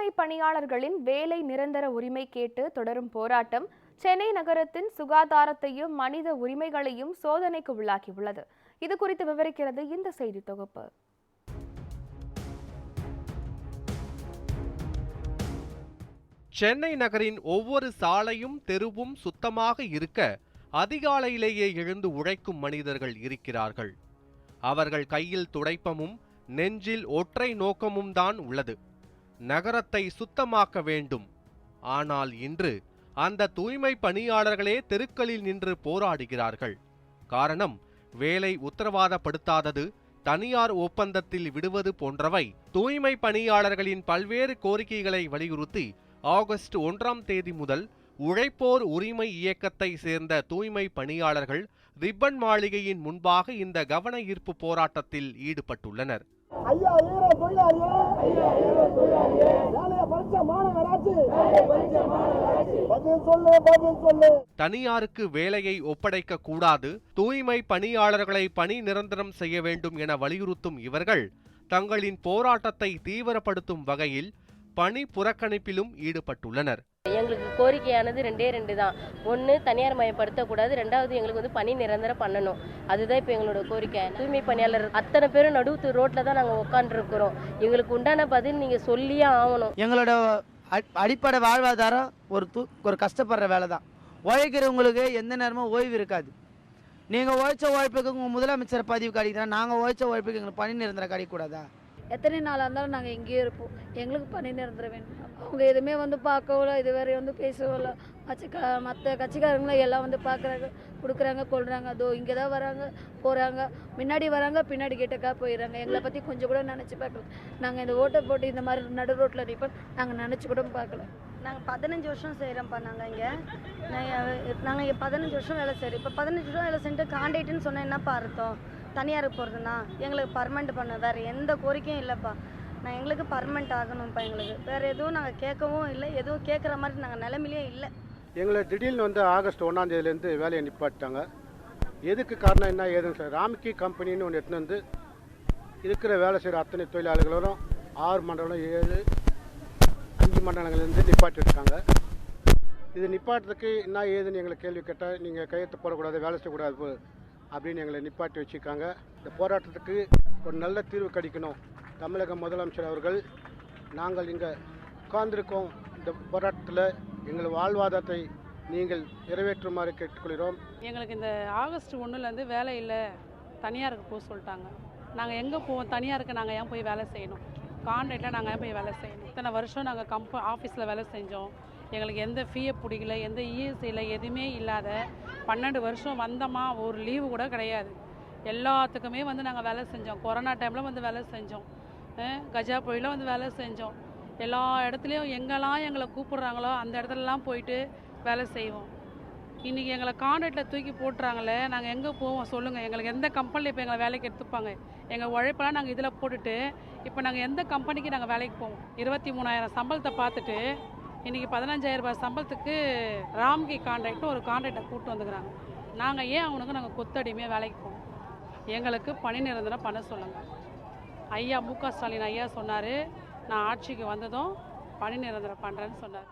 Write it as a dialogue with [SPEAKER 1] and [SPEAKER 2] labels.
[SPEAKER 1] தூய்மை பணியாளர்களின் வேலை நிரந்தர உரிமை கேட்டு தொடரும் போராட்டம் சென்னை நகரத்தின் சுகாதாரத்தையும் மனித உரிமைகளையும் சோதனைக்கு உள்ளாக்கியுள்ளது. இது குறித்து விவரிக்கிறது இந்த செய்தி தொகுப்பு.
[SPEAKER 2] சென்னை நகரின் ஒவ்வொரு சாலையும் தெருவும் சுத்தமாக இருக்க அதிகாலையிலேயே எழுந்து உழைக்கும் மனிதர்கள் இருக்கிறார்கள். அவர்கள் கையில் துடைப்பமும் நெஞ்சில் ஒற்றை நோக்கமும் தான் உள்ளது, நகரத்தை சுத்தமாக்க வேண்டும். ஆனால் இன்று அந்த தூய்மை பணியாளர்களே தெருக்களில் நின்று போராடுகிறார்கள். காரணம், வேலை உத்தரவாதப்படுத்தாதது, தனியார் ஒப்பந்தத்தில் விடுவது போன்றவை. தூய்மை பணியாளர்களின் பல்வேறு கோரிக்கைகளை வலியுறுத்தி ஆகஸ்ட் 1ஆம் தேதி முதல் உழைப்போர் உரிமை இயக்கத்தை சேர்ந்த தூய்மை பணியாளர்கள் ரிப்பன் மாளிகையின் முன்பாக இந்த கவன ஈர்ப்பு போராட்டத்தில் ஈடுபட்டுள்ளனர். தனியாருக்கு வேலையை ஒப்படைக்க கூடாது, தூய்மை பணியாளர்களை பணி நிரந்தரம் செய்ய வேண்டும் என வலியுறுத்தும் இவர்கள் தங்களின் போராட்டத்தை தீவிரப்படுத்தும் வகையில் பணி புறக்கணிப்பிலும் ஈடுபட்டுள்ளனர்.
[SPEAKER 3] எங்களுக்கு கோரிக்கையானது ரெண்டு தான். ஒன்று, தனியார் மயப்படுத்தக்கூடாது. ரெண்டாவது, எங்களுக்கு பணி நிரந்தரம் பண்ணணும். அதுதான் இப்போ எங்களோட கோரிக்கை. தூய்மை பணியாளர் அத்தனை பேரும் நடுவு ரோட்டில் தான் நாங்கள் உட்காந்துருக்கிறோம். எங்களுக்கு உண்டான பதில் நீங்கள் சொல்லியே ஆகணும்.
[SPEAKER 4] எங்களோட அடிப்படை வாழ்வாதாரம் ஒரு கஷ்டப்படுற வேலை தான். உழைக்கிறவங்களுக்கு எந்த நேரமும் ஓய்வு இருக்காது. நீங்கள் உழைச்ச உழைப்புக்கு உங்கள் முதலமைச்சர் பதிவு கிடைக்கிறா, நாங்கள் உழைச்ச உழைப்புக்கு எங்களுக்கு பணி நிரந்தரம் கிடைக்கூடாதா?
[SPEAKER 5] எத்தனை நாளாக இருந்தாலும் நாங்கள் இங்கேயே இருப்போம். எங்களுக்கு பணி நிரந்தரம் வேணும். அவங்க எதுவுமே பார்க்கவில்ல, இதுவரை பேசவில்ல. மற்ற கட்சிக்காரங்களும் எல்லாம் பார்க்குறாங்க, கொடுக்குறாங்க, கொள்கிறாங்க. அதோ இங்கே தான் வராங்க, போகிறாங்க, முன்னாடி வராங்க, பின்னாடி கேட்டக்கா போயிடுறாங்க. எங்களை பற்றி கொஞ்சம் கூட நினச்சி பார்க்கல. நாங்கள் இந்த ஓட்டை போட்டு இந்த மாதிரி நடு ரோட்டில் நிற்போம் நாங்கள் நினச்சி கூட பார்க்கல.
[SPEAKER 6] நாங்கள் 15 வருஷம் செய்கிறோம்ப்பா. நாங்கள் 15 வருஷம் வேலை செய்கிறோம். இப்போ 15 வருஷம் வேலை செஞ்சுட்டு கான்ட்ராக்ட்னு சொன்னால் என்னப்பா அர்த்தம்? தனியாருக்கு போகிறதுனா எங்களுக்கு பர்மனெண்ட் பண்ண வேறு எந்த கோரிக்கையும் இல்லைப்பா. எங்களுக்கு பர்மனெண்ட் ஆகணும்ப்பா. எங்களுக்கு வேறு எதுவும் நாங்கள் கேட்கவும் இல்லை, எதுவும் கேட்குற மாதிரி நாங்கள் நிலைமையிலே இல்லை.
[SPEAKER 7] எங்களை திடீர்னு ஆகஸ்ட் 1ஆம் தேதியிலேருந்து வேலையை நிப்பாட்டாங்க. எதுக்கு காரணம் என்ன ஏதுன்னு சார், ராம்கி கம்பெனின்னு ஒன்று எடுத்துன்னு இருக்கிற வேலை செய்கிற அத்தனை தொழிலாளர்களும் 6 மண்டலம் 5 மண்டலங்கள்லேருந்து நிப்பாட்டிருக்காங்க. இது நிப்பாட்டுறதுக்கு என்ன ஏதுன்னு எங்களை கேள்வி கேட்டால், நீங்கள் கையெழுத்து போடக்கூடாது, வேலை செய்யக்கூடாது அப்படின்னு எங்களை நிப்பாட்டி வச்சுருக்காங்க. இந்த போராட்டத்துக்கு ஒரு நல்ல தீர்வு கிடைக்கணும். தமிழக முதலமைச்சர் அவர்கள், நாங்கள் இங்கே உட்கார்ந்திருக்கோம், இந்த போராட்டத்தில் எங்கள் வாழ்வாதாரத்தை நீங்கள் நிறைவேற்றுமாறு கேட்டுக்கொள்கிறோம்.
[SPEAKER 8] எங்களுக்கு இந்த ஆகஸ்ட் 1லேருந்து வேலை இல்லை, தனியாருக்கு போக சொல்லிட்டாங்க. நாங்கள் எங்கே போவோம்? தனியாருக்கு நாங்கள் ஏன் போய் வேலை செய்யணும்? கான்ட்ராக்டில் நாங்கள் ஏன் போய் வேலை செய்யணும்? இத்தனை வருஷம் நாங்கள் ஆஃபீஸில் வேலை செஞ்சோம். எங்களுக்கு எந்த ஃபீயை பிடிக்கல, எந்த இஎஸ்ஐயில் எதுவுமே இல்லாத 12 வருஷம் வந்தோமா, ஒரு லீவு கூட கிடையாது. எல்லாத்துக்குமே நாங்கள் வேலை செஞ்சோம். கொரோனா டைமில் வேலை செஞ்சோம். கஜா புயலில் வேலை செஞ்சோம். எல்லா இடத்துலையும் எங்கெல்லாம் எங்களை கூப்பிட்றாங்களோ அந்த இடத்துலலாம் போயிட்டு வேலை செய்வோம். இன்றைக்கி எங்களை கான்ட்ராக்டில் தூக்கி போட்டுறாங்களே, நாங்கள் எங்கே போவோம் சொல்லுங்கள்? எங்களுக்கு எந்த கம்பெனியில் இப்போ எங்களை வேலைக்கு எடுத்துப்பாங்க? எங்கள் உழைப்பெல்லாம் நாங்கள் இதில் போட்டுட்டு இப்போ நாங்கள் எந்த கம்பெனிக்கு நாங்கள் வேலைக்கு போவோம்? 23,000 சம்பளத்தை பார்த்துட்டு இன்றைக்கி 15,000 ரூபாய் சம்பளத்துக்கு ராம்கி கான்ட்ராக்ட் ஒரு கான்ட்ராக்டை கூப்பிட்டு வந்துக்கிறாங்க. நாங்கள் ஏன் அவனுக்கு நாங்கள் கொத்தடிமையாக வேலைக்கு போவோம்? எங்களுக்கு பணி நிரந்தரம் பண்ண சொல்லுங்கள். ஐயா மு.க. ஸ்டாலின் ஐயா சொன்னார், நான் ஆட்சிக்கு வந்ததும் பணி நிரந்தரம் பண்ணுறேன்னு சொன்னார்.